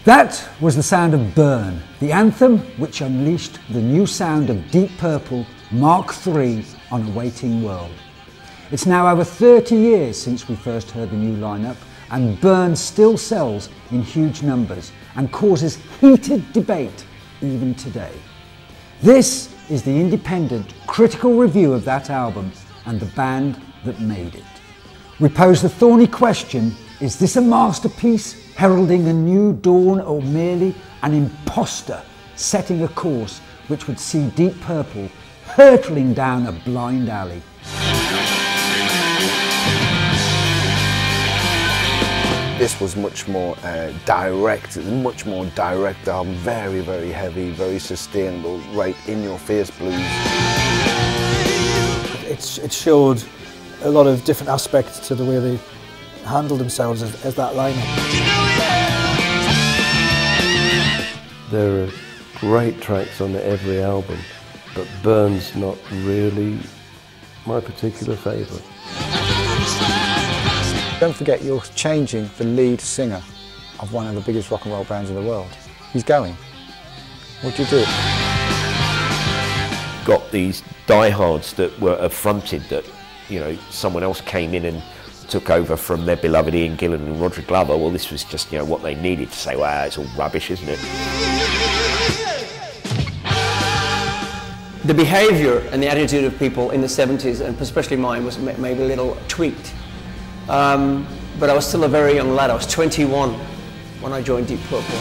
That was the sound of Burn, the anthem which unleashed the new sound of Deep Purple Mark III on a waiting world. It's now over 30 years since we first heard the new lineup, and Burn still sells in huge numbers and causes heated debate even today. This is the independent, critical review of that album and the band that made it. We pose the thorny question, is this a masterpiece heralding a new dawn, or merely an imposter setting a course which would see Deep Purple hurtling down a blind alley? This was much more direct album, very, very heavy, very sustainable, right in your face blues. It showed a lot of different aspects to the way they handled themselves as that lineup. There are great tracks on every album, but Burn's not really my particular favourite. Don't forget, you're changing the lead singer of one of the biggest rock and roll bands in the world. He's going. What do you do? Got these diehards that were affronted that, you know, someone else came in and took over from their beloved Ian Gillan and Roger Glover. Well, this was just, you know, what they needed to say, wow, it's all rubbish, isn't it? The behaviour and the attitude of people in the 70s, and especially mine, was maybe a little tweaked. But I was still a very young lad. I was 21 when I joined Deep Purple.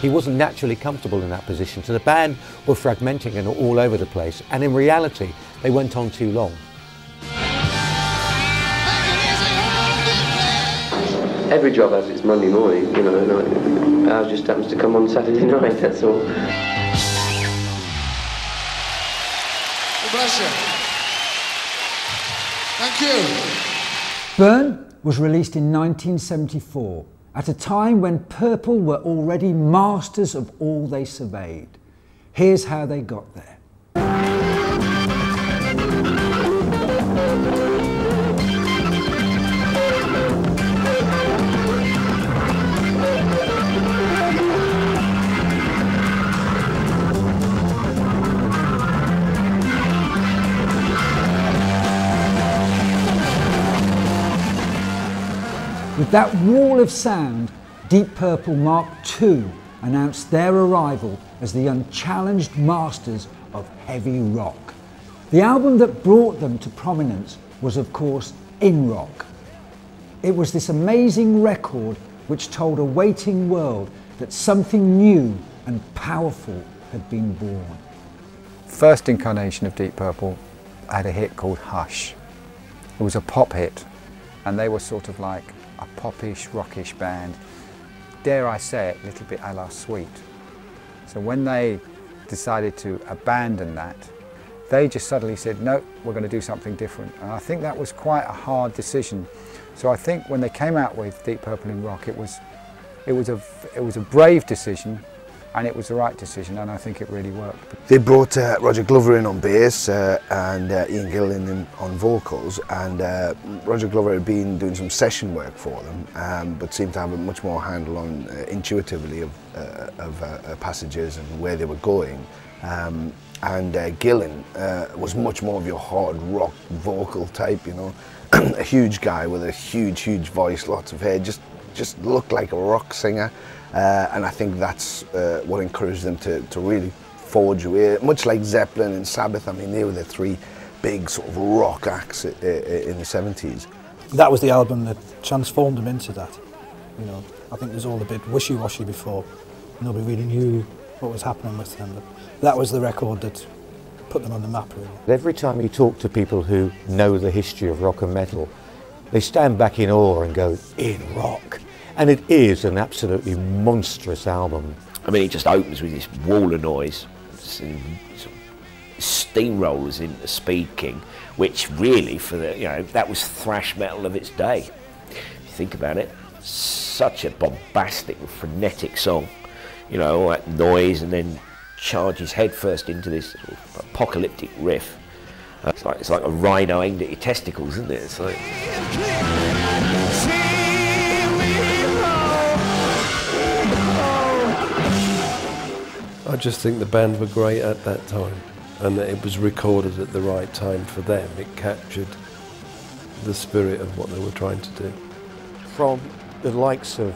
He wasn't naturally comfortable in that position, so the band were fragmenting and all over the place, and in reality they went on too long. Every job has its Monday morning, you know, and ours just happens to come on Saturday night, that's all. Bless you. Thank you. Burn was released in 1974, at a time when Purple were already masters of all they surveyed. Here's how they got there. With that wall of sound, Deep Purple Mark II announced their arrival as the unchallenged masters of heavy rock. The album that brought them to prominence was, of course, In Rock. It was this amazing record which told a waiting world that something new and powerful had been born. First incarnation of Deep Purple had a hit called Hush. It was a pop hit, and they were sort of like a popish, rockish band. Dare I say it, a little bit a la Sweet. So when they decided to abandon that, they just suddenly said, no, we're going to do something different. And I think that was quite a hard decision. So I think when they came out with Deep Purple in Rock, it was a brave decision, and it was the right decision, and I think it really worked. They brought Roger Glover in on bass and Ian Gillan in on vocals, and Roger Glover had been doing some session work for them, but seemed to have a much more handle on intuitively of passages and where they were going. And Gillan was much more of your hard rock vocal type, you know, a huge guy with a huge voice, lots of hair, just looked like a rock singer. And I think that's what encouraged them to really forge away. Much like Zeppelin and Sabbath, I mean, they were the three big sort of rock acts in the 70s. That was the album that transformed them into that. You know, I think it was all a bit wishy-washy before. Nobody really knew what was happening with them. But that was the record that put them on the map, really. Every time you talk to people who know the history of rock and metal, they stand back in awe and go, in rock. And it is an absolutely monstrous album. I mean, it just opens with this wall of noise, steamrollers into Speed King, which really, for the, you know, that was thrash metal of its day. If you think about it, such a bombastic, frenetic song, you know, all that noise, and then charges headfirst into this sort of apocalyptic riff. It's like a rhino aimed at your testicles, isn't it? It's like... just think the band were great at that time, and that it was recorded at the right time for them. It captured the spirit of what they were trying to do. From the likes of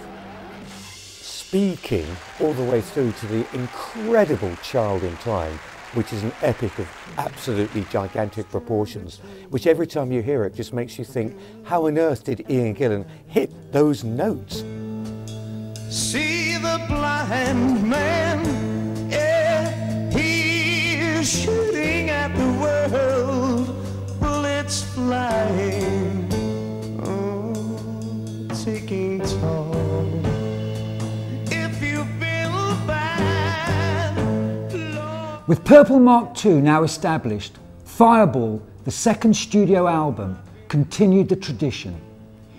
Speed King all the way through to the incredible Child in Time, which is an epic of absolutely gigantic proportions, which every time you hear it just makes you think, how on earth did Ian Gillan hit those notes? See the blind man, yeah, he's shooting at the world, bullets flying, oh, taking toll. If you feel bad, Lord. With Purple Mark II now established, Fireball, the second studio album, continued the tradition.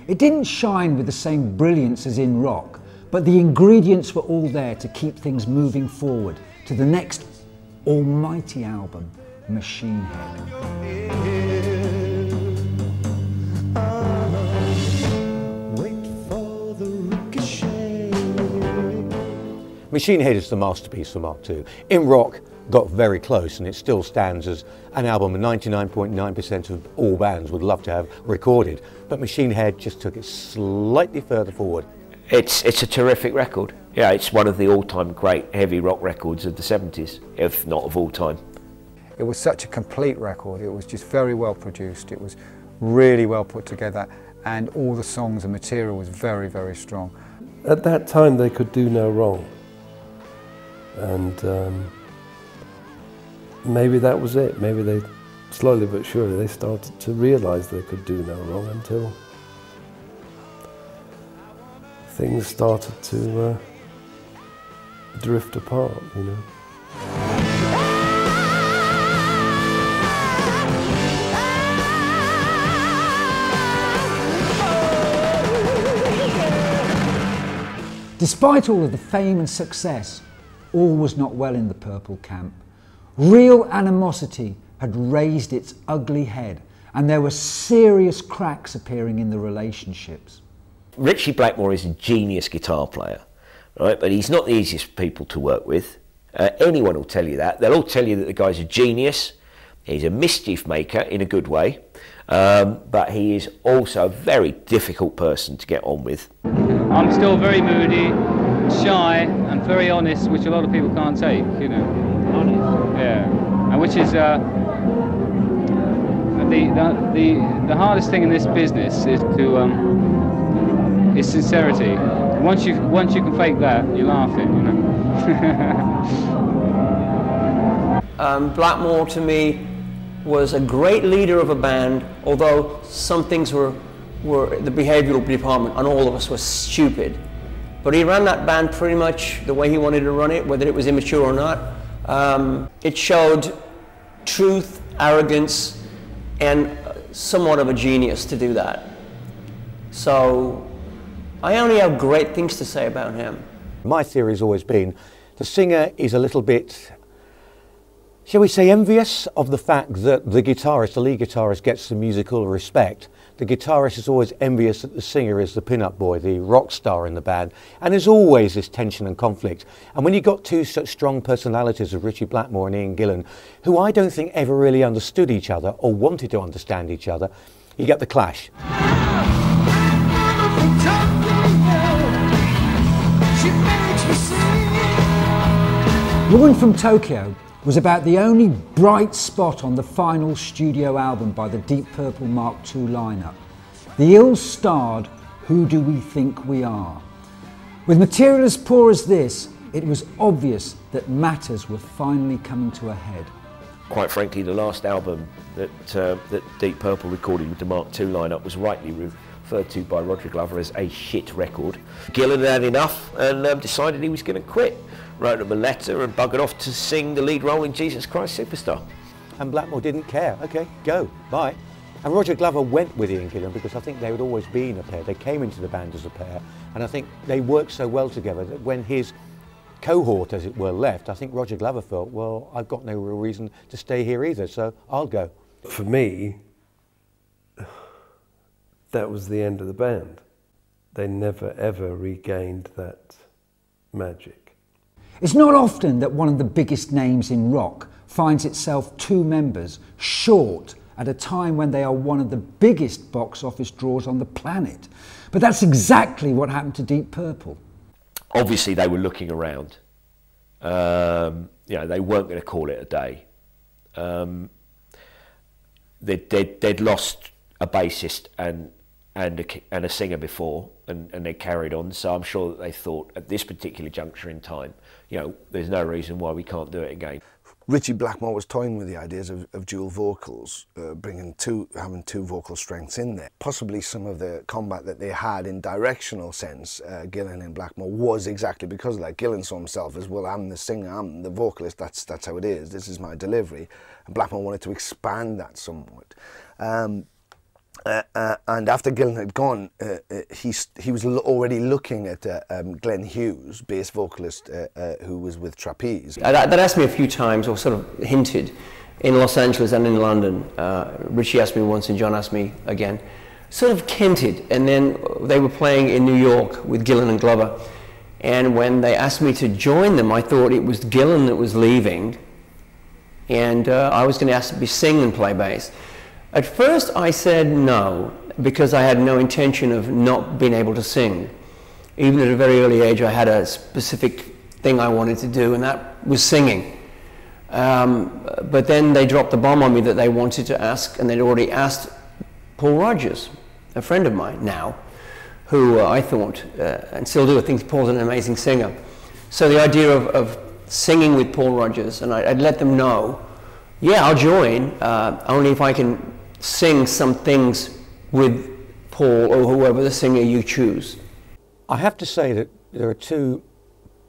It didn't shine with the same brilliance as In Rock, but the ingredients were all there to keep things moving forward to the next almighty album, Machine Head. Machine Head is the masterpiece for Mark II. In Rock got very close, and it still stands as an album 99.9% of all bands would love to have recorded, but Machine Head just took it slightly further forward. It's a terrific record. Yeah, it's one of the all-time great heavy rock records of the 70s, if not of all time. It was such a complete record. It was just very well produced. It was really well put together, and all the songs and material was very, very strong. At that time, they could do no wrong. And maybe that was it. Maybe they, slowly but surely, they started to realise they could do no wrong until things started to drift apart, you know. Despite all of the fame and success, all was not well in the Purple camp. Real animosity had raised its ugly head, and there were serious cracks appearing in the relationships. Richie Blackmore is a genius guitar player, right? But he's not the easiest people to work with. Anyone will tell you that. They'll all tell you that the guy's a genius. He's a mischief maker in a good way, but he is also a very difficult person to get on with. I'm still very moody, shy, and very honest, which a lot of people can't take, you know. Honest? Yeah, and which is the hardest thing in this business is to is sincerity. Once you can fake that, you're laughing, you know. Blackmore to me was a great leader of a band, although some things were the behavioural department and all of us were stupid. But he ran that band pretty much the way he wanted to run it, whether it was immature or not. It showed truth, arrogance, and somewhat of a genius to do that. So I only have great things to say about him. My theory has always been the singer is a little bit, shall we say, envious of the fact that the guitarist, the lead guitarist, gets the musical respect. The guitarist is always envious that the singer is the pin-up boy, the rock star in the band, and there's always this tension and conflict. And when you've got two such strong personalities of Richie Blackmore and Ian Gillan, who I don't think ever really understood each other or wanted to understand each other, you get the clash. Woman from Tokyo was about the only bright spot on the final studio album by the Deep Purple Mark II lineup. The ill-starred Who Do We Think We Are? With material as poor as this, it was obvious that matters were finally coming to a head. Quite frankly, the last album that Deep Purple recorded with the Mark II lineup was rightly referred to by Roger Glover as a shit record. Gillan had enough and decided he was going to quit. Wrote him a letter and buggered off to sing the lead role in Jesus Christ Superstar. And Blackmore didn't care. Okay, go, bye. And Roger Glover went with Ian Gillan because I think they had always been a pair. They came into the band as a pair, and I think they worked so well together that when his cohort, as it were, left, I think Roger Glover felt, well, I've got no real reason to stay here either, so I'll go. For me, that was the end of the band. They never ever regained that magic. It's not often that one of the biggest names in rock finds itself 2 members short at a time when they are one of the biggest box office draws on the planet. But that's exactly what happened to Deep Purple. Obviously they were looking around. You know, they weren't going to call it a day. They'd lost a bassist and a singer before, and they carried on. So I'm sure that they thought at this particular juncture in time, you know, there's no reason why we can't do it again. Richie Blackmore was toying with the ideas of dual vocals, having two vocal strengths in there. Possibly some of the combat that they had in directional sense, Gillan and Blackmore, was exactly because of that. Gillan saw himself as, well, I'm the singer, I'm the vocalist, that's how it is, this is my delivery. And Blackmore wanted to expand that somewhat. And after Gillan had gone, he was already looking at Glenn Hughes, bass vocalist who was with Trapeze. That asked me a few times, or sort of hinted, in Los Angeles and in London. Richie asked me once and John asked me again. Sort of hinted, and then they were playing in New York with Gillan and Glover. And when they asked me to join them, I thought it was Gillan that was leaving, and I was going to ask to be sing and play bass. At first I said no, because I had no intention of not being able to sing. Even at a very early age I had a specific thing I wanted to do, and that was singing. But then they dropped the bomb on me that they wanted to ask, and they'd already asked Paul Rodgers, a friend of mine now, who I thought, and still do, I think Paul's an amazing singer. So the idea of singing with Paul Rodgers, and I'd let them know, yeah, I'll join, only if I can sing some things with Paul or whoever the singer you choose. I have to say that there are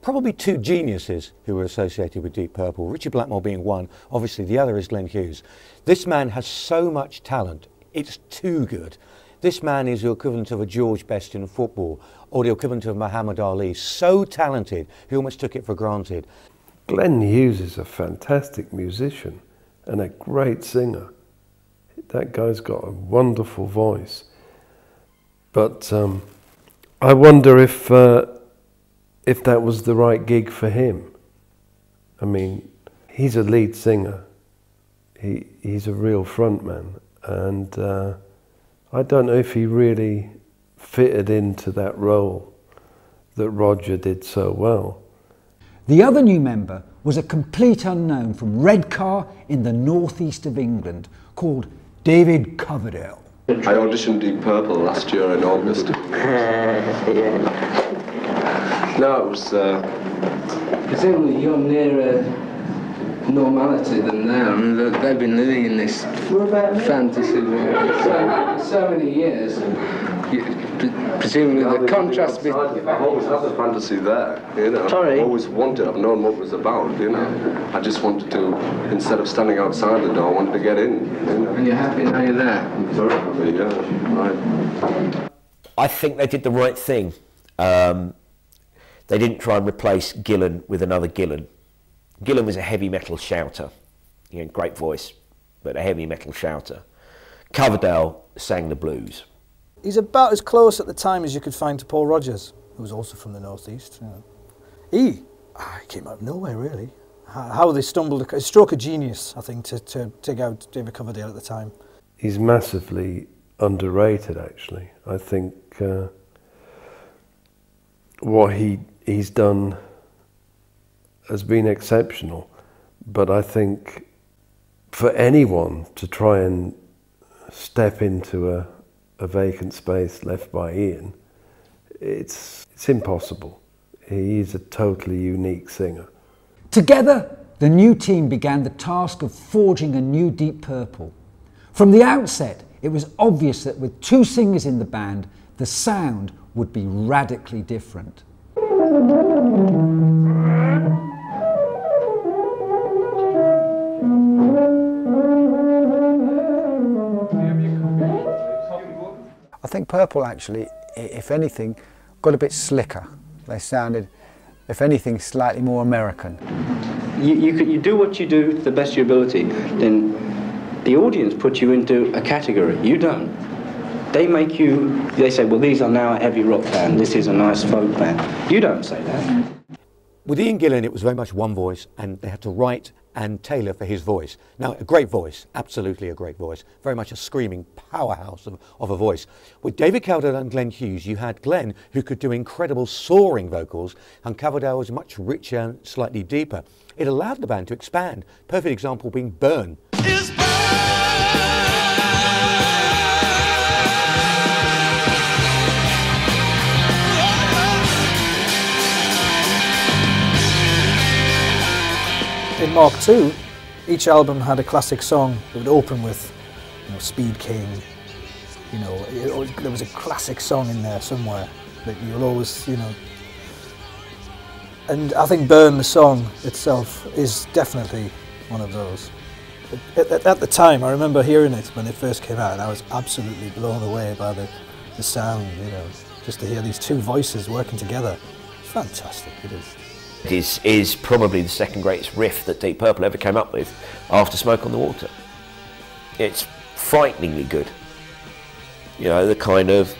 probably two geniuses who were associated with Deep Purple, Richie Blackmore being one, obviously the other is Glenn Hughes. This man has so much talent, it's too good. This man is the equivalent of a George Best in football, or the equivalent of Muhammad Ali. So talented, he almost took it for granted. Glenn Hughes is a fantastic musician and a great singer. That guy's got a wonderful voice. But I wonder if that was the right gig for him. I mean, he's a lead singer. He's a real frontman, and I don't know if he really fitted into that role that Roger did so well. The other new member was a complete unknown from Redcar in the northeast of England called David Coverdale. I auditioned Deep Purple last year in August. No, it was... It's only you're nearer normality than them. They've been living in this fantasy world so many years. Presumably the contrast... I've always had the fantasy there, you know. Sorry? I've always wanted, I've known what it was about, you know. I just wanted to, instead of standing outside the door, I wanted to get in, you know. And you're happy now you're there? I'm very happy, yeah. Right. I think they did the right thing. They didn't try and replace Gillan with another Gillan. Gillan was a heavy metal shouter, you know, great voice, but a heavy metal shouter. Coverdale sang the blues. He's about as close at the time as you could find to Paul Rodgers, who was also from the northeast. You know. He came out of nowhere, really. How they stumbled, a stroke of genius, I think, to take out David Coverdale at the time. He's massively underrated, actually. I think what he's done has been exceptional, but I think for anyone to try and step into a vacant space left by Ian, it's impossible. He's a totally unique singer. Together, the new team began the task of forging a new Deep Purple. From the outset, it was obvious that with 2 singers in the band, the sound would be radically different. I think Purple actually, if anything, got a bit slicker. They sounded, if anything, slightly more American. You do what you do to the best of your ability, then the audience puts you into a category. You don't. They say, well, these are now a heavy rock band, this is a nice folk band. You don't say that. With Ian Gillan, it was very much one voice, and they had to write and tailor for his voice. Now, a great voice, absolutely a great voice, very much a screaming powerhouse of a voice. With David Coverdale and Glenn Hughes, you had Glenn, who could do incredible soaring vocals, and Coverdale was much richer and slightly deeper. It allowed the band to expand. Perfect example being Burn. In Mark II, each album had a classic song that would open with, you know, Speed King. You know, there was a classic song in there somewhere that you'll always, you know. And I think Burn, the song itself, is definitely one of those. At the time, I remember hearing it when it first came out, and I was absolutely blown away by the sound, you know, just to hear these two voices working together. Fantastic, it is. It is probably the second greatest riff that Deep Purple ever came up with after Smoke on the Water. It's frighteningly good. You know, the kind of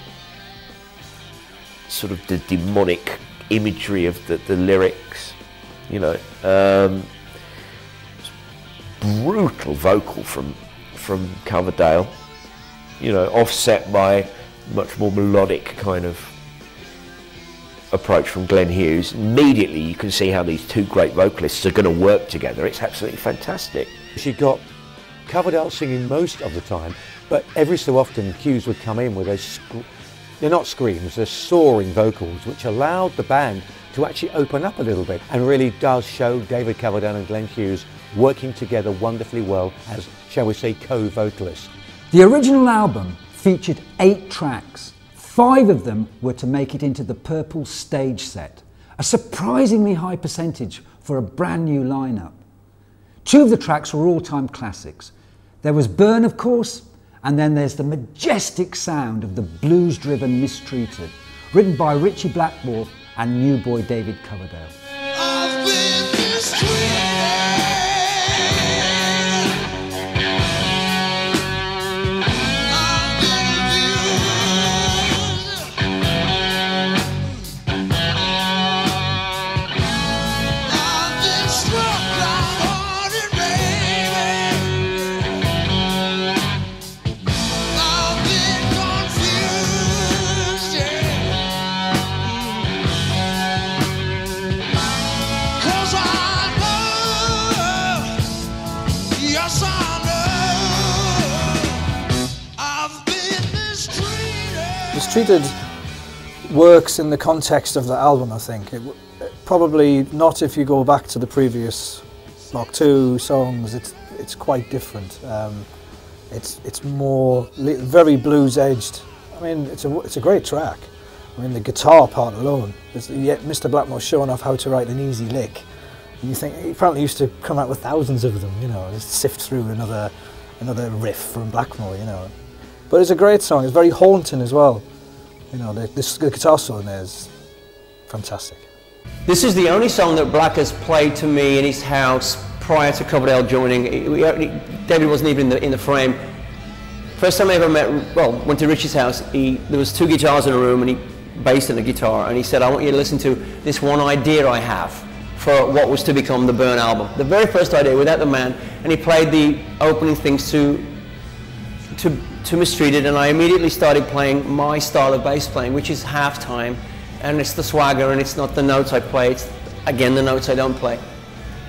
sort of the demonic imagery of the lyrics, you know. Brutal vocal from Coverdale, you know, offset by much more melodic kind of approach from Glenn Hughes. Immediately you can see how these two great vocalists are going to work together. It's absolutely fantastic. She got Coverdale singing most of the time, but every so often Hughes would come in with those, they're not screams, they're soaring vocals, which allowed the band to actually open up a little bit, and really does show David Coverdale and Glenn Hughes working together wonderfully well as, shall we say, co-vocalists. The original album featured 8 tracks. 5 of them were to make it into the Purple stage set, a surprisingly high percentage for a brand new lineup. 2 of the tracks were all-time classics. There was Burn, of course, and then there's the majestic sound of the blues-driven Mistreated, written by Ritchie Blackmore and new boy David Coverdale. Mistreated works in the context of the album, I think. Probably not if you go back to the previous Mark II songs. It's quite different. It's more very blues edged. I mean, it's a great track. I mean, the guitar part alone. Yet Mr. Blackmore's showing off how to write an easy lick. And you think he apparently used to come out with thousands of them. You know, just sift through another riff from Blackmore. You know, but it's a great song. It's very haunting as well. You know, the guitar solo in there is fantastic. This is the only song that Black has played to me in his house prior to Coverdale joining. David wasn't even in the frame. First time I ever went to Richie's house, there was 2 guitars in a room, and bass and a guitar, and he said, I want you to listen to this one idea I have for what was to become the Burn album. The very first idea, Without the Man, and he played the opening things to Mistreated, and I immediately started playing my style of bass playing, which is half-time, and it's the swagger, and it's not the notes I play, it's again the notes I don't play.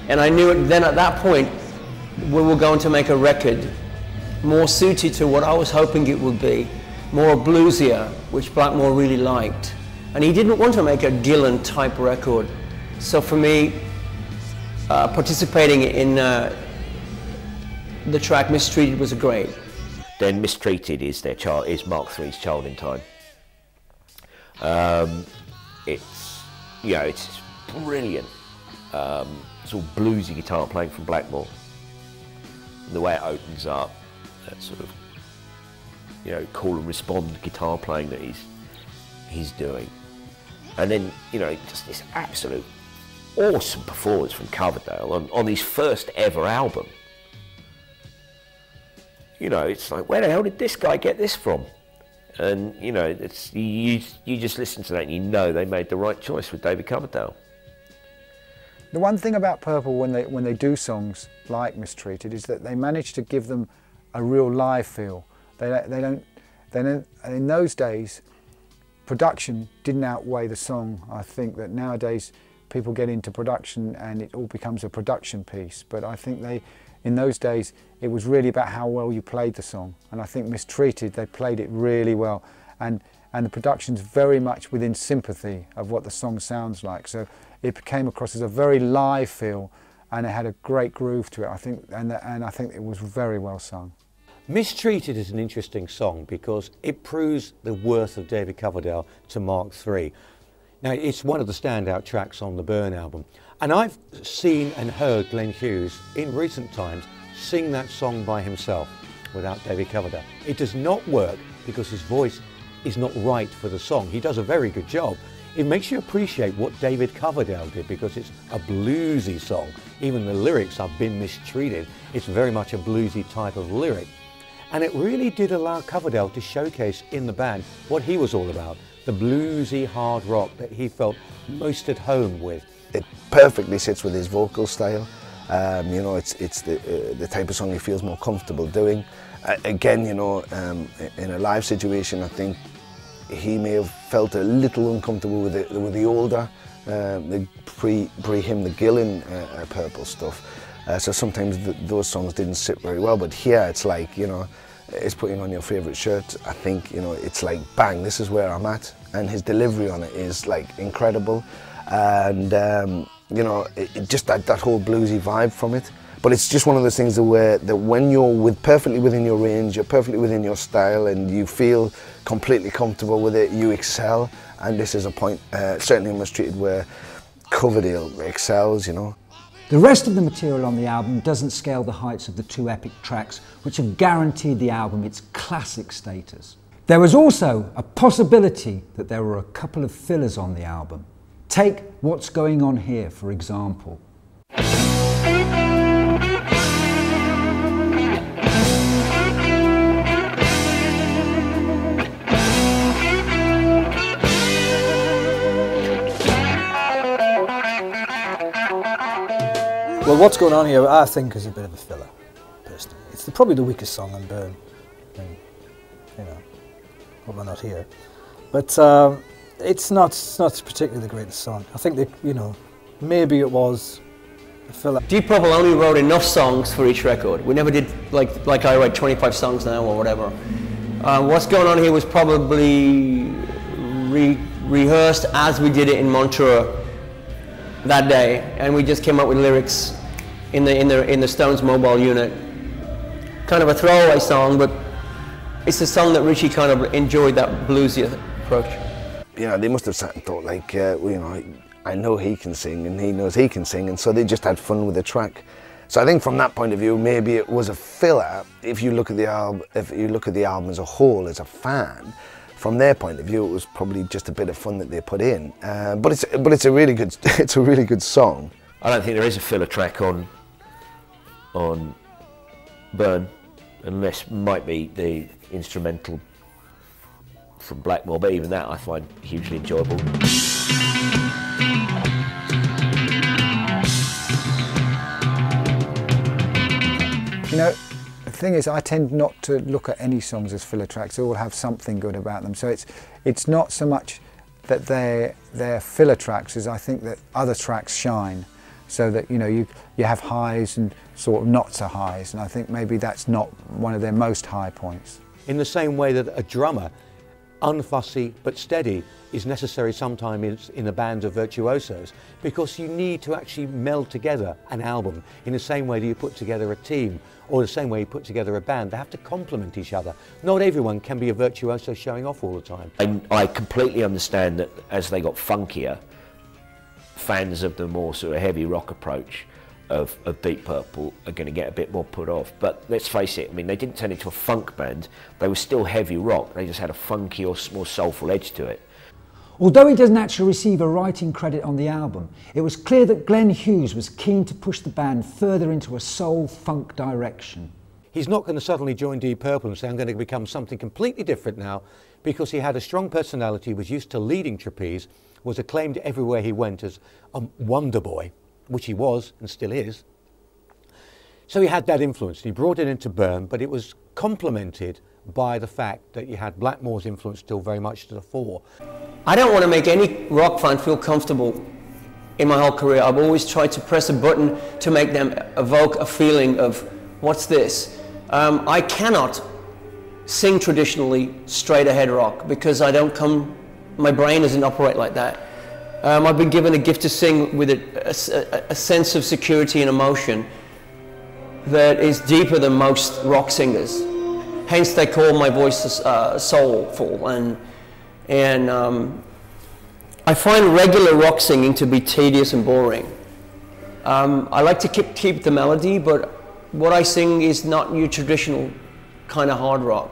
And I knew it then at that point we were going to make a record more suited to what I was hoping it would be, more bluesier, which Blackmore really liked. And he didn't want to make a Gillan type record. So for me, participating in the track Mistreated was great. Then Mistreated is their child, is Mark III's Child in Time. It's, you know, it's brilliant. It's all bluesy guitar playing from Blackmore. And the way it opens up, that sort of, you know, call and respond guitar playing that he's doing. And then, you know, just this absolute awesome performance from Coverdale on his first ever album. You know, it's like, where the hell did this guy get this from? And, you know, it's you just listen to that and you know they made the right choice with David Coverdale. The one thing about Purple when they do songs like Mistreated is that they manage to give them a real live feel. They don't, in those days, production didn't outweigh the song. I think that nowadays people get into production and it all becomes a production piece. But I think in those days, it was really about how well you played the song. And I think Mistreated, they played it really well. And the production's very much within sympathy of what the song sounds like. So it came across as a very live feel, and it had a great groove to it, I think, and I think it was very well sung. Mistreated is an interesting song because it proves the worth of David Coverdale to Mark III. Now, it's one of the standout tracks on the Burn album, and I've seen and heard Glenn Hughes in recent times sing that song by himself without David Coverdale. It does not work because his voice is not right for the song. He does a very good job. It makes you appreciate what David Coverdale did because it's a bluesy song. Even the lyrics are "been mistreated." It's very much a bluesy type of lyric. And it really did allow Coverdale to showcase in the band what he was all about, the bluesy hard rock that he felt most at home with. It perfectly sits with his vocal style. You know, it's the type of song he feels more comfortable doing. Again, you know, in a live situation, I think he may have felt a little uncomfortable with the older, the pre-him, the Gillan Purple stuff. So sometimes those songs didn't sit very well, but here it's like, you know, it's putting on your favourite shirt. I think, you know, it's like, bang, this is where I'm at. And his delivery on it is like incredible. And, you know, just that whole bluesy vibe from it. But it's just one of those things that when you're perfectly within your range, you're perfectly within your style, and you feel completely comfortable with it, you excel. And this is a point, certainly in Mistreated, where Coverdale excels, you know. The rest of the material on the album doesn't scale the heights of the two epic tracks, which have guaranteed the album its classic status. There was also a possibility that there were a couple of fillers on the album. Take What's Going On Here, for example. Well, What's Going On Here, I think, is a bit of a filler, personally. It's probably the weakest song on Burn. And, you know, hope we're not here. But it's not particularly the greatest song. I think that, you know, maybe it was a filler. Deep Purple only wrote enough songs for each record. We never did, like I write 25 songs now or whatever. What's Going On Here was probably rehearsed as we did it in Montreux that day, and we just came up with lyrics in the Stones mobile unit. Kind of a throwaway song, but it's a song that Richie kind of enjoyed, that bluesy approach. You know, they must have sat and thought, like, you know, I know he can sing and he knows he can sing, and so they just had fun with the track. So I think from that point of view, maybe it was a filler. If you look at the album, as a whole, as a fan, from their point of view, it was probably just a bit of fun that they put in. But it's a really good song. I don't think there is a filler track on Burn, unless might be the instrumental from Blackmore, but even that I find hugely enjoyable. You know, the thing is, I tend not to look at any songs as filler tracks. They all have something good about them. So it's not so much that they're filler tracks as I think that other tracks shine. So that, you know, you have highs and sort of not so highs, and I think maybe that's not one of their most high points. In the same way that a drummer, unfussy but steady, is necessary sometimes in a band of virtuosos, because you need to actually meld together an album in the same way that you put together a team, or the same way you put together a band. They have to complement each other. Not everyone can be a virtuoso showing off all the time. And I completely understand that as they got funkier, fans of the more sort of heavy rock approach of Deep Purple are going to get a bit more put off. But let's face it, I mean, they didn't turn into a funk band. They were still heavy rock. They just had a funky or more soulful edge to it. Although he doesn't actually receive a writing credit on the album, it was clear that Glenn Hughes was keen to push the band further into a soul-funk direction. He's not going to suddenly join Deep Purple and say, I'm going to become something completely different now, because he had a strong personality, was used to leading trapeze, was acclaimed everywhere he went as a wonder boy, which he was and still is. So he had that influence, and he brought it into Byrne, but it was complemented by the fact that you had Blackmore's influence still very much to the fore. I don't want to make any rock fan feel comfortable in my whole career. I've always tried to press a button to make them evoke a feeling of, what's this? I cannot sing traditionally straight ahead rock because my brain doesn't operate like that. I've been given a gift to sing with a sense of security and emotion that is deeper than most rock singers. Hence they call my voice soulful, and I find regular rock singing to be tedious and boring. I like to keep the melody, but what I sing is not your traditional kind of hard rock,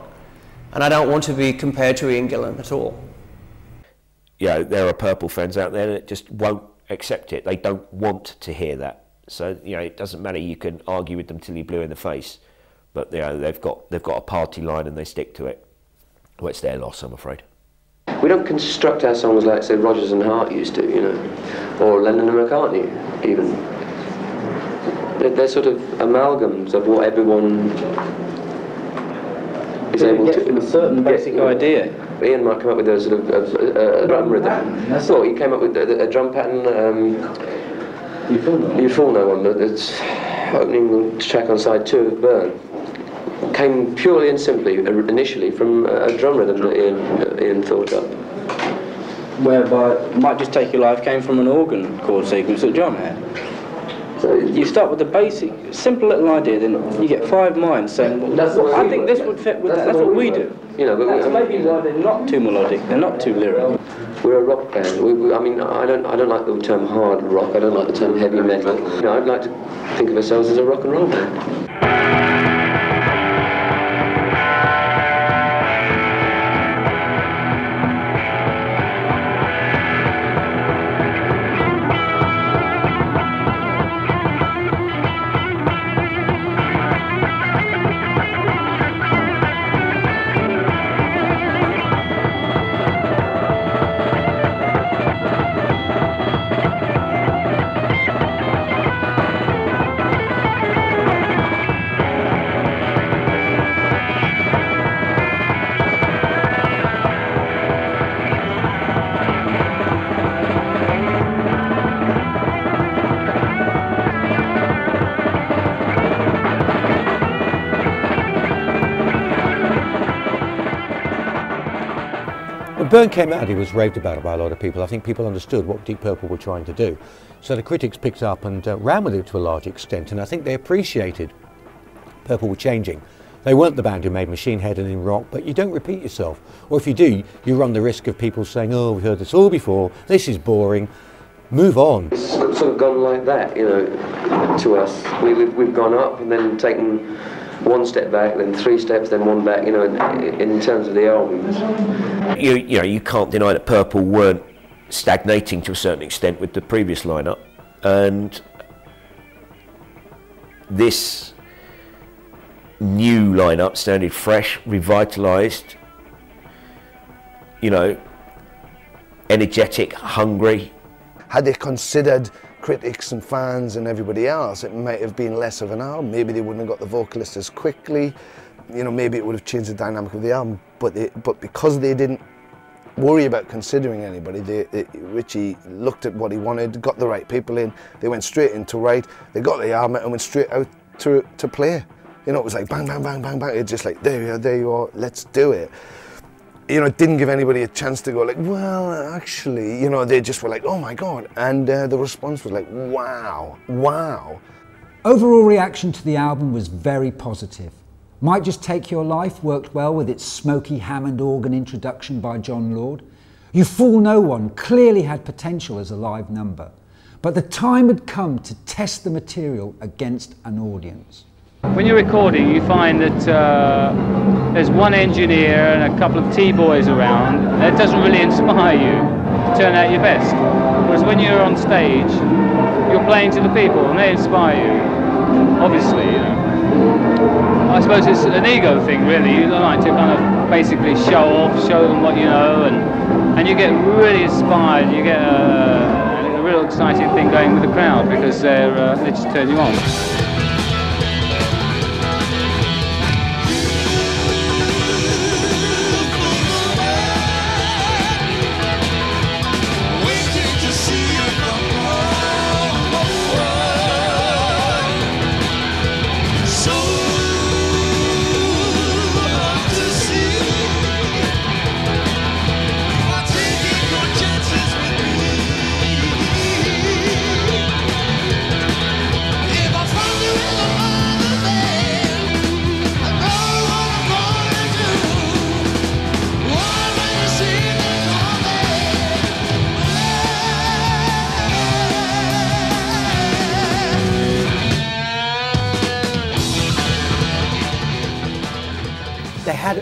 and I don't want to be compared to Ian Gillan at all. You know, there are Purple fans out there that just won't accept it. They don't want to hear that. So, you know, it doesn't matter. You can argue with them till you're blue in the face, but you know, they've got a party line and they stick to it. Well, it's their loss, I'm afraid. We don't construct our songs like, say, Rodgers and Hart used to, you know, or Lennon and McCartney, even. They're sort of amalgams of what everyone is able to... From a certain basic idea. Ian might come up with a sort of a drum rhythm. Well, he came up with a drum pattern, You Fool No One, that's opening track on side 2 of Byrne. Came purely and simply, initially, from a drum rhythm that Ian thought up. Whereby Might Just Take Your Life came from an organ chord sequence that John had. So you start with the basic, simple little idea, then you get 5 minds saying, well, I think this would fit with that. That's what we do. You know, but that's maybe why they're not too melodic, they're not too lyrical. We're a rock band. I mean, I don't like the term hard rock, I don't like the term heavy metal. You know, I'd like to think of ourselves as a rock and roll band. When Byrne came out, he was raved about by a lot of people. I think people understood what Deep Purple were trying to do. So the critics picked up and ran with it to a large extent, and I think they appreciated Purple were changing. They weren't the band who made Machine Head and in rock, but you don't repeat yourself. Or if you do, you run the risk of people saying, oh, we've heard this all before, this is boring, move on. It's sort of gone like that, you know, to us. We've gone up and then taken 1 step back, then 3 steps, then 1 back, you know, in terms of the albums. You know, you can't deny that Purple weren't stagnating to a certain extent with the previous lineup, and this new lineup sounded fresh, revitalised, you know, energetic, hungry. Had they considered critics and fans and everybody else, it might have been less of an album. Maybe they wouldn't have got the vocalist as quickly, you know, maybe it would have changed the dynamic of the album, but because they didn't worry about considering anybody, Richie looked at what he wanted, got the right people in, they went straight in to write, they got the album and went straight out to play. You know, it was like bang, bang, bang, bang, bang, it's just like, there you are, let's do it. You know, it didn't give anybody a chance to go like, well, actually, you know, they just were like, oh my God. And the response was like, wow, wow. Overall reaction to the album was very positive. Might Just Take Your Life worked well with its smoky Hammond organ introduction by John Lord. You Fool No One clearly had potential as a live number, but the time had come to test the material against an audience. When you're recording, you find that there's one engineer and a couple of T-boys around, and it doesn't really inspire you to turn out your best. Whereas when you're on stage, you're playing to the people and they inspire you, obviously, you know. I suppose it's an ego thing, really. You like to kind of basically show off, show them what you know, and you get really inspired, you get a real exciting thing going with the crowd, because they just turn you on. They had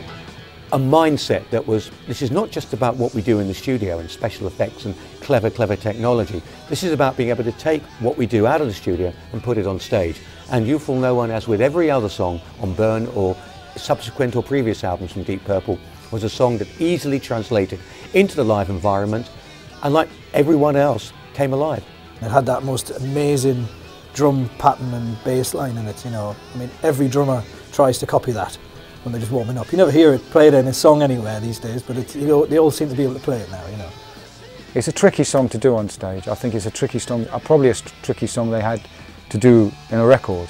a mindset that was, this is not just about what we do in the studio and special effects and clever technology. This is about being able to take what we do out of the studio and put it on stage. And You Fool No One, as with every other song on Burn or subsequent or previous albums from Deep Purple, was a song that easily translated into the live environment and, like everyone else, came alive. It had that most amazing drum pattern and bass line in it, you know. I mean, every drummer tries to copy that when they're just warming up. You never hear it played in a song anywhere these days, but it's, you know, they all seem to be able to play it now, you know. It's a tricky song to do on stage. I think it's a tricky song, probably a tricky song they had to do in a record.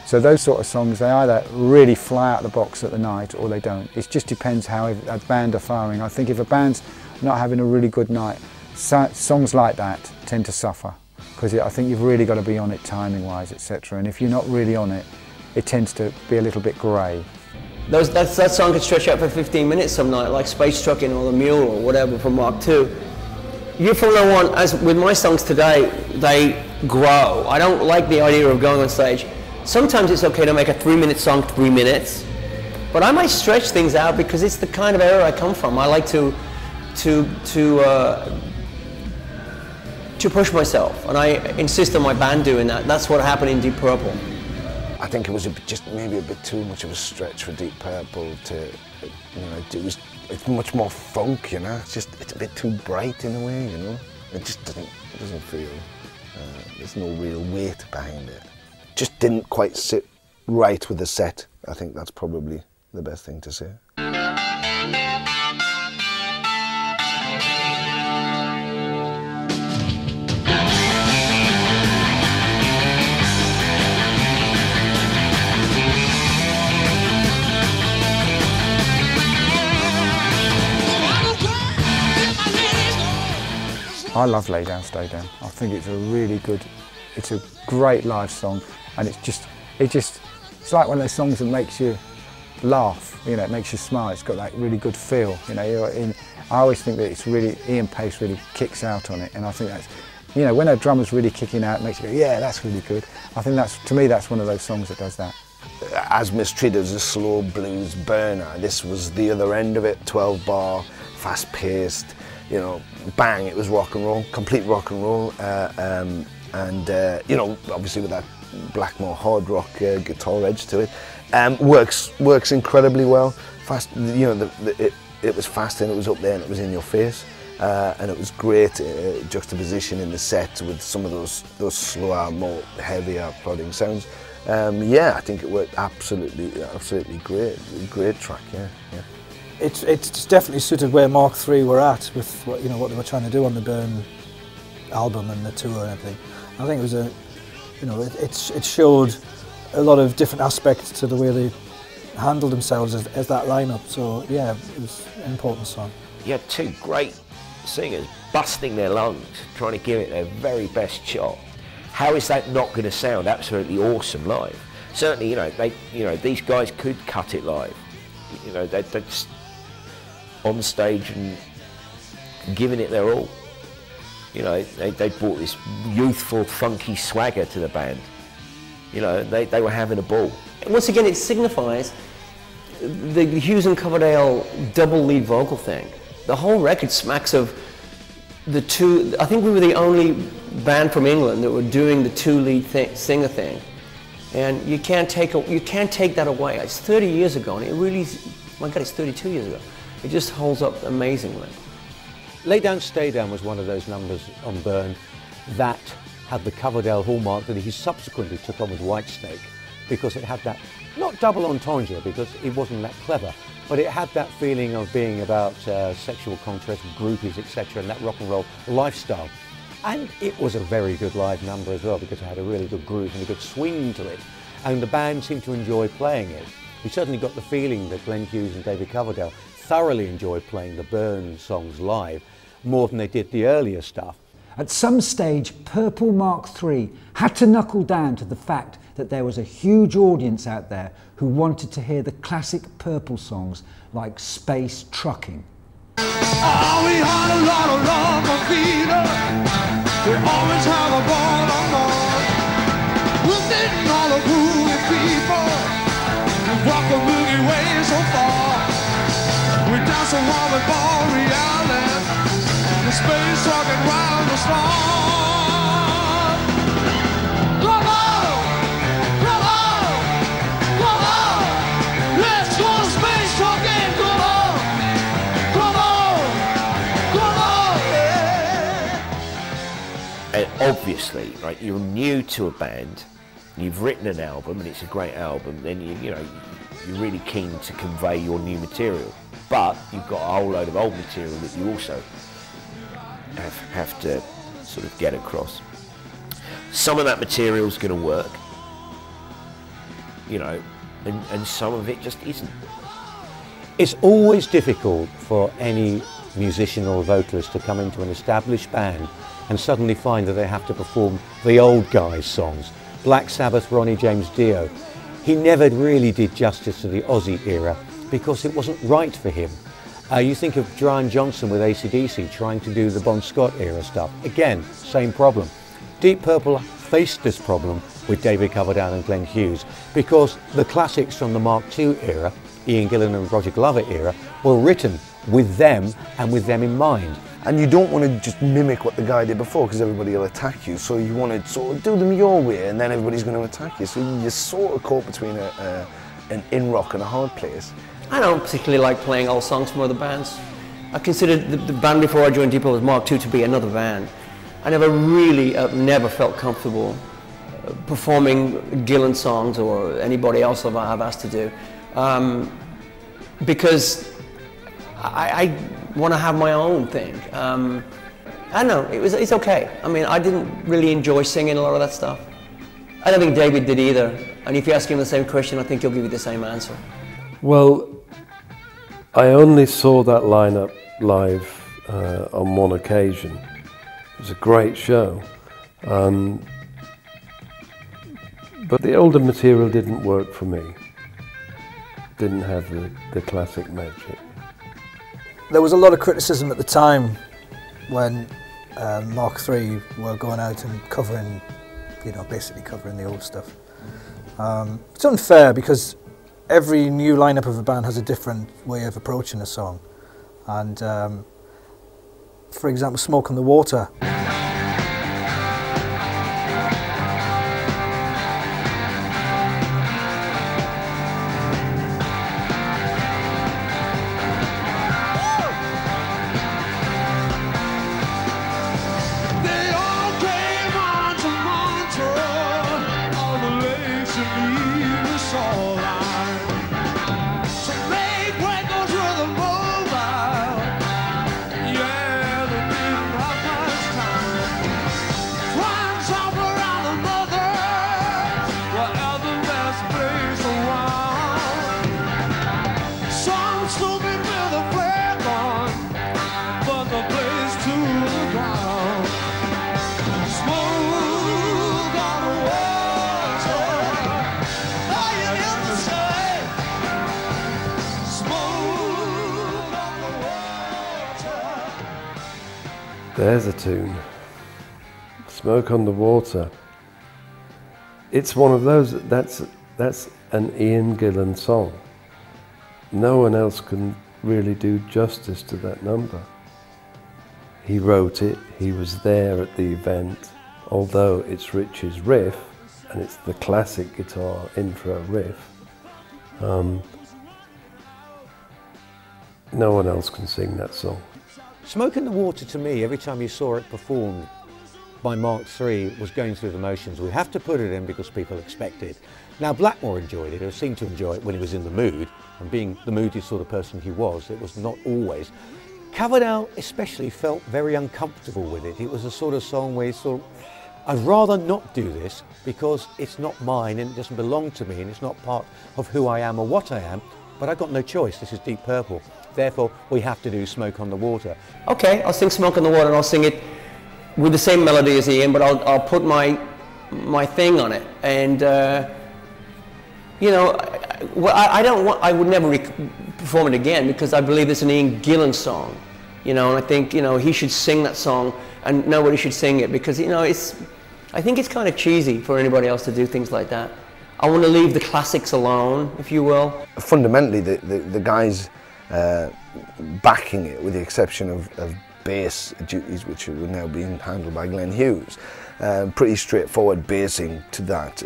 So those sort of songs, they either really fly out the box at the night or they don't. It just depends how a band are firing. I think if a band's not having a really good night, songs like that tend to suffer, because I think you've really got to be on it timing-wise, etc. And if you're not really on it, it tends to be a little bit grey. That song could stretch out for 15 minutes some night, like Space Truckin' or The Mule or whatever from Mark II. You Fool No One, as with my songs today, they grow. I don't like the idea of going on stage. Sometimes it's okay to make a 3-minute song 3 minutes, but I might stretch things out because it's the kind of era I come from. I like to push myself, and I insist on my band doing that. That's what happened in Deep Purple. I think it was just maybe a bit too much of a stretch for Deep Purple to, you know, it's much more funk, you know. It's a bit too bright in a way, you know. It just doesn't feel. There's no real weight behind it. Just didn't quite sit right with the set. I think that's probably the best thing to say. I love Lay Down, Stay Down. I think it's a really good, it's a great live song, and it's like one of those songs that makes you laugh, you know, it makes you smile. It's got that really good feel, you know. I always think that it's really, Ian Pace really kicks out on it, and I think that's, you know, when a drummer's really kicking out, it makes you go, yeah, that's really good. I think that's, to me, that's one of those songs that does that. As Mistreated as a slow blues burner, this was the other end of it, 12-bar, fast-paced, you know, bang, it was rock and roll, complete rock and roll, you know, obviously with that Blackmore hard rock guitar edge to it, works incredibly well. Fast, you know, it was fast and it was up there and it was in your face, and it was great juxtaposition in the set with some of those slower, more heavier, plodding sounds. Yeah, I think it worked absolutely great track. Yeah. It's definitely suited where Mark III were at with what, you know, what they were trying to do on the Burn album and the tour and everything. I think it was you know, it showed a lot of different aspects to the way they handled themselves as that lineup. So yeah, it was an important song. You had two great singers busting their lungs, trying to give it their very best shot. How is that not going to sound absolutely awesome live? Certainly, you know, these guys could cut it live. You know, they're just on stage and giving it their all. You know, they brought this youthful, funky swagger to the band. You know, they were having a ball. Once again, it signifies the Hughes and Coverdale double lead vocal thing. The whole record smacks of the two. I think we were the only band from England that were doing the two lead singer thing, and you can't take that away. It's 30 years ago, and it really, my God, it's 32 years ago. It just holds up amazingly. Lay Down, Stay Down was one of those numbers on Burn that had the Coverdale hallmark that he subsequently took on with Whitesnake, because it had that, not double entendre because it wasn't that clever, but it had that feeling of being about sexual contrast, groupies, etc., and that rock and roll lifestyle. And it was a very good live number as well, because it had a really good groove and a good swing to it, and the band seemed to enjoy playing it. We certainly got the feeling that Glenn Hughes and David Coverdale thoroughly enjoyed playing the Burn songs live, more than they did the earlier stuff. At some stage, Purple Mark III had to knuckle down to the fact that there was a huge audience out there who wanted to hear the classic Purple songs like Space Trucking. Oh, we had a lot of love for Peter. We always have a ball on board. We're dating all the groovy people. We walk the Milky Way so far. We dance around with Borealis. The space trucking round the storm. Come on! Come on! Come on! Let's go space trucking! Come on! Come on! Come on! Yeah! And obviously, right, you're new to a band, you've written an album and it's a great album, then you're really keen to convey your new material. But you've got a whole load of old material that you also have to sort of get across. Some of that material is going to work, and some of it just isn't. It's always difficult for any musician or vocalist to come into an established band and suddenly find that they have to perform the old guys' songs. Black Sabbath, Ronnie James Dio, he never really did justice to the Ozzy era because it wasn't right for him. You think of Brian Johnson with AC/DC trying to do the Bon Scott era stuff. Again, same problem. Deep Purple faced this problem with David Coverdale and Glenn Hughes because the classics from the Mark II era, Ian Gillan and Roger Glover era, were written with them and with them in mind. And you don't want to just mimic what the guy did before because everybody will attack you. So you want to sort of do them your way and then everybody's going to attack you. So you're sort of caught between an in-rock and a hard place. I don't particularly like playing old songs from other bands. I considered the band before I joined Deep Purple Mark II to be another band. I never really, never felt comfortable performing Gillan songs or anybody else I've asked to do. Because I want to have my own thing. I don't know, it's okay. I mean, I didn't really enjoy singing a lot of that stuff. I don't think David did either. And if you ask him the same question, I think he'll give you the same answer. Well, I only saw that lineup live on one occasion. It was a great show. But the older material didn't work for me. Didn't have the classic magic. There was a lot of criticism at the time when Mark III were going out and covering, basically covering the old stuff. It's unfair because every new lineup of a band has a different way of approaching a song. And for example, Smoke on the Water. There's a tune. Smoke on the Water. It's one of those, that's an Ian Gillan song. No one else can really do justice to that number. He wrote it, he was there at the event, although it's Rich's riff, and it's the classic guitar intro riff. No one else can sing that song. Smoke in the Water, to me, every time you saw it performed, my Mark III was going through the motions. We have to put it in because people expect it. Now, Blackmore enjoyed it, or seemed to enjoy it when he was in the mood, and being the moody sort of person he was, it was not always. Coverdale especially felt very uncomfortable with it. It was a sort of song where he thought, I'd rather not do this because it's not mine and it doesn't belong to me and it's not part of who I am or what I am, but I've got no choice, this is Deep Purple. Therefore, we have to do Smoke on the Water. Okay, I'll sing Smoke on the Water and I'll sing it with the same melody as Ian, but I'll put my thing on it. And, you know, I would never perform it again because I believe it's an Ian Gillan song. You know, and I think, you know, he should sing that song and nobody should sing it because, you know, I think it's kind of cheesy for anybody else to do things like that. I want to leave the classics alone, if you will. Fundamentally, the guys backing it, with the exception of bass duties, which are now being handled by Glenn Hughes, pretty straightforward basing to that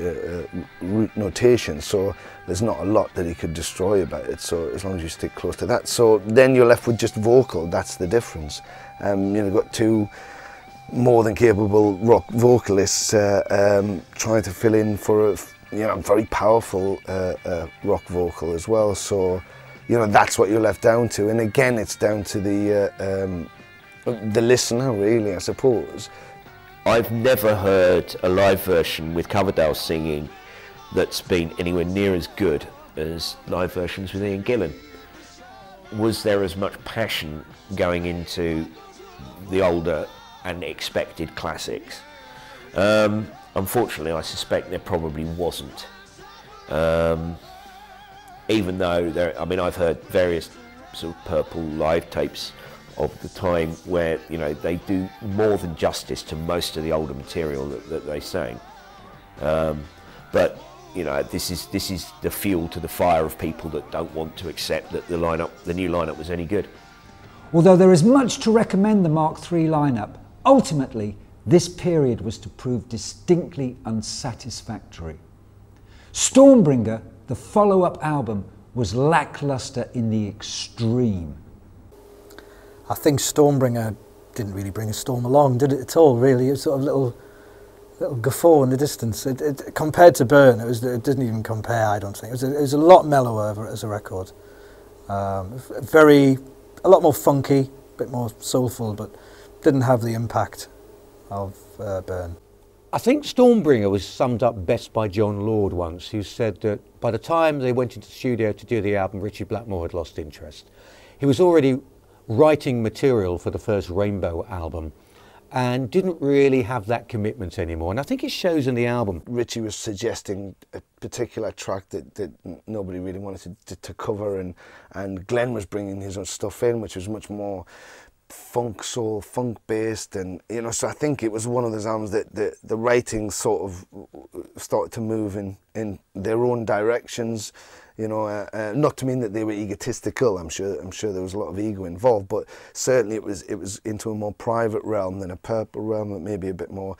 root notation, so there's not a lot that he could destroy about it, so as long as you stick close to that. So then you're left with just vocal, that's the difference. You know, you've got two more than capable rock vocalists trying to fill in for a very powerful rock vocal as well, so you know, that's what you're left down to. And again, it's down to the listener, really, I suppose. I've never heard a live version with Coverdale singing that's been anywhere near as good as live versions with Ian Gillan. Was there as much passion going into the older and expected classics? Unfortunately, I suspect there probably wasn't. Even though I mean, I've heard various sort of Purple live tapes of the time where, you know, they do more than justice to most of the older material that they sang. But you know, this is the fuel to the fire of people that don't want to accept that the new lineup was any good. Although there is much to recommend the Mark III lineup, ultimately this period was to prove distinctly unsatisfactory. Stormbringer, the follow-up album, was lacklustre in the extreme. I think Stormbringer didn't really bring a storm along, did it at all, really? It was sort of little guffaw in the distance. Compared to Burn, it didn't even compare, I don't think. It was a lot mellower as a record. A lot more funky, a bit more soulful, but didn't have the impact of Burn. I think Stormbringer was summed up best by John Lord once, who said that by the time they went into the studio to do the album, Richie Blackmore had lost interest. He was already writing material for the first Rainbow album and didn't really have that commitment anymore, and I think it shows in the album. Richie was suggesting a particular track that nobody really wanted to cover, and Glenn was bringing his own stuff in, which was much more funk, soul, funk based, and you know, so I think it was one of those albums that the writing sort of started to move in their own directions. You know, not to mean that they were egotistical. I'm sure there was a lot of ego involved, but certainly it was into a more private realm than a Purple realm, that maybe a bit more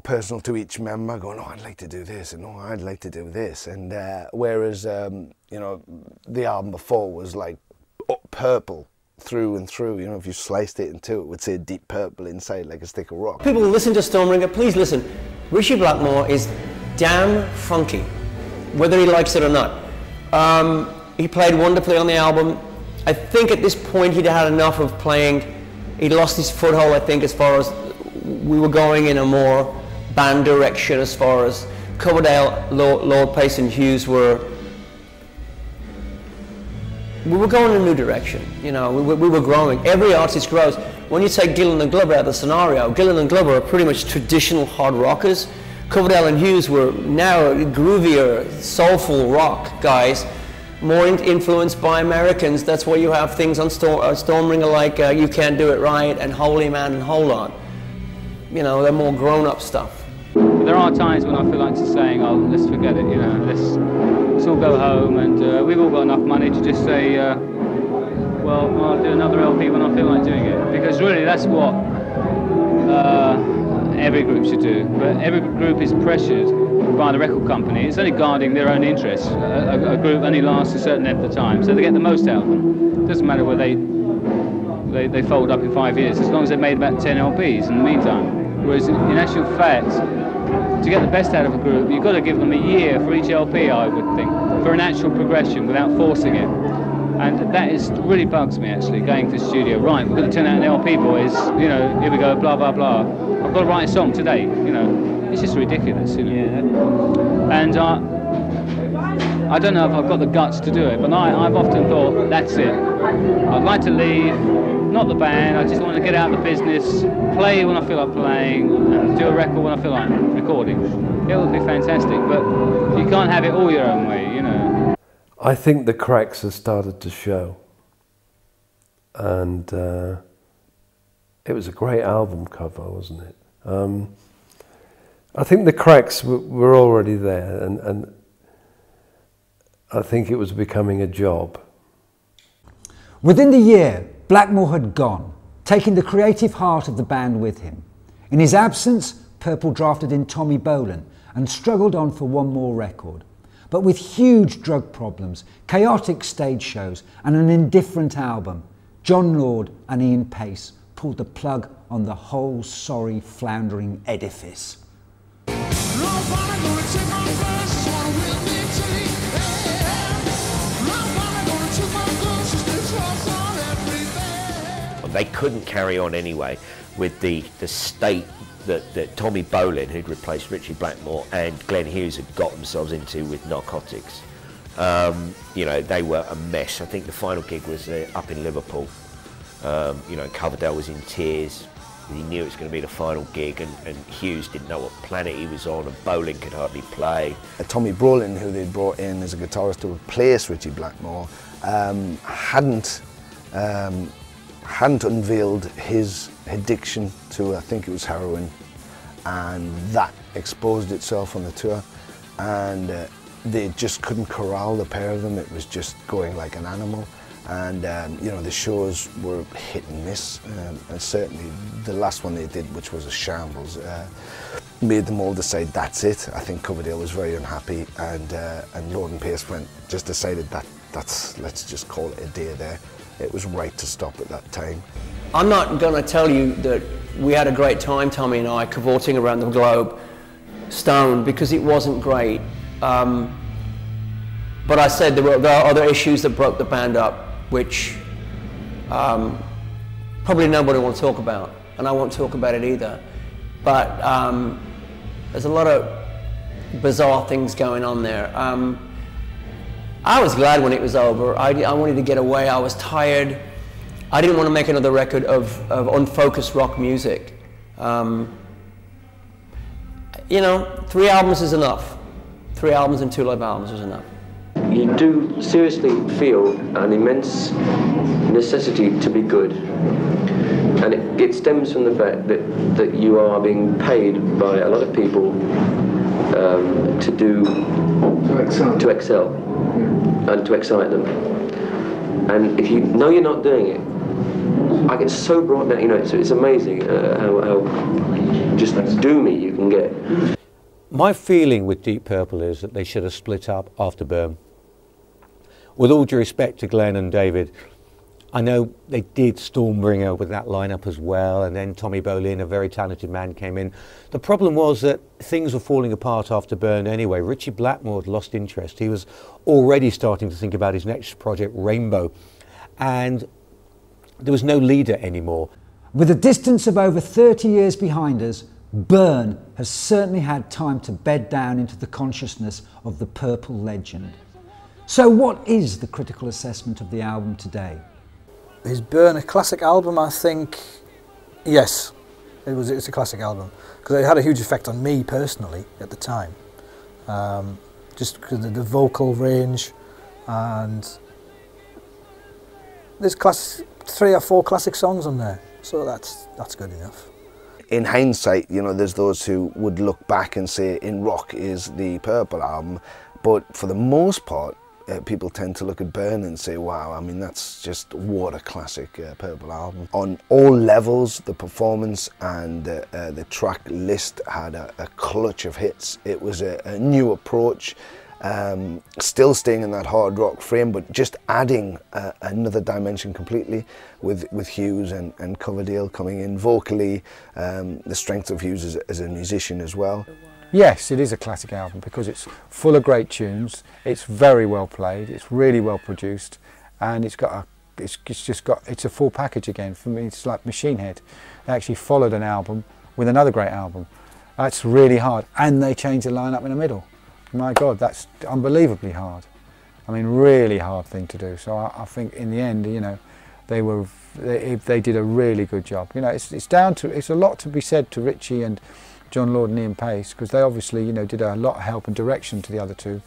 personal to each member. Going, oh, I'd like to do this, and oh, I'd like to do this, and whereas you know, the album before was like Purple through and through. You know, if you sliced it in two, it would say Deep Purple inside, like a stick of rock. People who listen to Stormbringer, please listen. Richie Blackmore is damn funky, whether he likes it or not. He played wonderfully on the album. I think at this point he'd had enough of playing. He'd lost his foothold, I think, as far as we were going in a more band direction, as far as Coverdale, Lord, Pace and Hughes we were going in a new direction, you know, we were growing. Every artist grows. When you take Gillan and Glover out of the scenario, Gillan and Glover are pretty much traditional hard rockers. Coverdale and Hughes were now groovier, soulful rock guys, more influenced by Americans. That's why you have things on Stormbringer like You Can't Do It Right and Holy Man and Hold On. You know, they're more grown-up stuff. There are times when I feel like just saying, oh, let's forget it, you know, let's all go home, and we've all got enough money to just say, well, I'll do another LP when I feel like doing it. Because really, that's what every group should do. But every group is pressured by the record company. It's only guarding their own interests. A group only lasts a certain length of time, so they get the most out of them. It doesn't matter whether they they fold up in 5 years, as long as they made about 10 LPs in the meantime. Whereas in actual fact, to get the best out of a group, you've got to give them a year for each LP, I would think, for an actual progression without forcing it. And that really bugs me, actually, going to the studio. Right, we're going to turn out an LP, boys. You know, here we go, blah, blah, blah. I've got to write a song today, you know. It's just ridiculous, you know. Yeah. And I don't know if I've got the guts to do it, but I've often thought, that's it. I'd like to leave, not the band, I just want to get out of the business, play when I feel like playing, and do a record when I feel like recording. It would be fantastic, but you can't have it all your own way, you know. I think the cracks have started to show, and it was a great album cover, wasn't it? I think the cracks were already there, and I think it was becoming a job. Within the year, Blackmore had gone, taking the creative heart of the band with him. In his absence, Purple drafted in Tommy Bolin and struggled on for one more record. But with huge drug problems, chaotic stage shows and an indifferent album, John Lord and Ian Pace pulled the plug on the whole sorry, floundering edifice. They couldn't carry on anyway with the state that Tommy Bolin, who'd replaced Richie Blackmore, and Glenn Hughes had got themselves into with Narcotics. You know, they were a mess. I think the final gig was up in Liverpool. You know, Coverdale was in tears. He knew it was going to be the final gig, and Hughes didn't know what planet he was on, and Bolin could hardly play. Tommy Bolin, who they'd brought in as a guitarist to replace Richie Blackmore, hadn't unveiled his addiction to, I think it was heroin, and that exposed itself on the tour, and they just couldn't corral the pair of them. It was just going like an animal, and you know, the shows were hit and miss, and certainly the last one they did, which was a shambles, made them all decide that's it. I think Coverdale was very unhappy, and Lord and Pace just decided let's just call it a day there. It was right to stop at that time. I'm not going to tell you that we had a great time, Tommy and I, cavorting around the globe, stoned, because it wasn't great. But I said there are other issues that broke the band up, which probably nobody will talk about, and I won't talk about it either. But there's a lot of bizarre things going on there. I was glad when it was over. I wanted to get away. I was tired. I didn't want to make another record of unfocused rock music. You know, 3 albums is enough. 3 albums and 2 live albums is enough. You do seriously feel an immense necessity to be good. And it stems from the fact that you are being paid by a lot of people to excel. And to excite them. And if you know you're not doing it, I get so brought down, you know, it's amazing how just doomy you can get. My feeling with Deep Purple is that they should have split up after Burn. With all due respect to Glenn and David, I know they did Stormbringer with that lineup as well, and then Tommy Bolin, a very talented man, came in. The problem was that things were falling apart after Burn anyway. Richie Blackmore had lost interest. He was already starting to think about his next project, Rainbow, and there was no leader anymore. With a distance of over 30 years behind us, Burn has certainly had time to bed down into the consciousness of the Purple legend. So what is the critical assessment of the album today? Is Burn a classic album? I think yes, it's a classic album, because it had a huge effect on me personally at the time, just because of the vocal range, and there's 3 or 4 classic songs on there, so that's good enough. In hindsight, you know, there's those who would look back and say In Rock is the Purple album, but for the most part people tend to look at Burn and say, wow, I mean, that's just what a classic Purple album. On all levels, the performance and the track list had a clutch of hits. It was a new approach, still staying in that hard rock frame, but just adding another dimension completely with Hughes and Coverdale coming in vocally, the strength of Hughes as a musician as well. Yes, it is a classic album because it's full of great tunes, it's very well played, it's really well produced, and it's a full package again. For me, it's like Machine Head. They actually followed an album with another great album. That's really hard, and they changed the lineup in the middle. My God, that's unbelievably hard. I mean, really hard thing to do. So I think in the end, you know, they did a really good job. You know, it's a lot to be said to Ritchie and John Lord and Ian Pace, because they obviously, you know, did a lot of help and direction to the other two.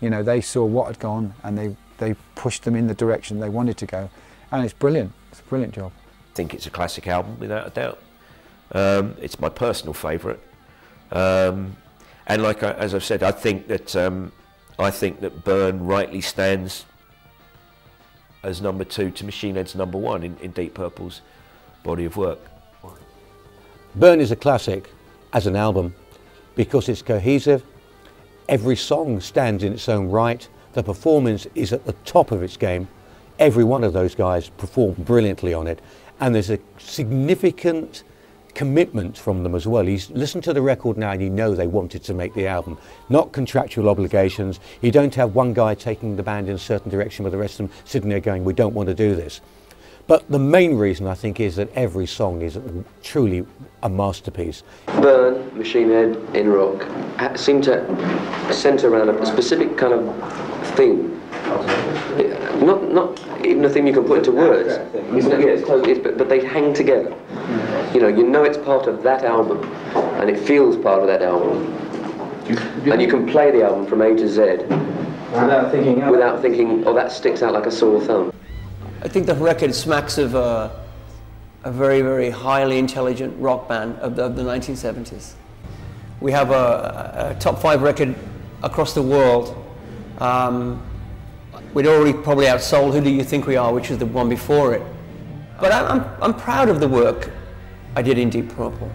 You know, they saw what had gone and they pushed them in the direction they wanted to go, and it's brilliant. It's a brilliant job. I think it's a classic album without a doubt. It's my personal favourite, and like as I've said, I think that Burn rightly stands as number 2 to Machine Head's number 1 in Deep Purple's body of work. Burn is a classic as an album because it's cohesive, every song stands in its own right, the performance is at the top of its game, every one of those guys performed brilliantly on it, and there's a significant commitment from them as well. You listen to the record now and you know they wanted to make the album, not contractual obligations. You don't have one guy taking the band in a certain direction with the rest of them sitting there going, we don't want to do this. But the main reason, I think, is that every song is truly a masterpiece. Burn, Machine Head, In Rock seem to centre around a specific kind of theme. Not even a theme you can put into words. But they hang together. You know it's part of that album, and it feels part of that album. And you can play the album from A to Z without thinking, oh, that sticks out like a sore thumb. I think the record smacks of a very, very highly intelligent rock band of the 1970s. We have a top 5 record across the world. We'd already probably outsold Who Do You Think We Are, which was the one before it. But I'm proud of the work I did in Deep Purple.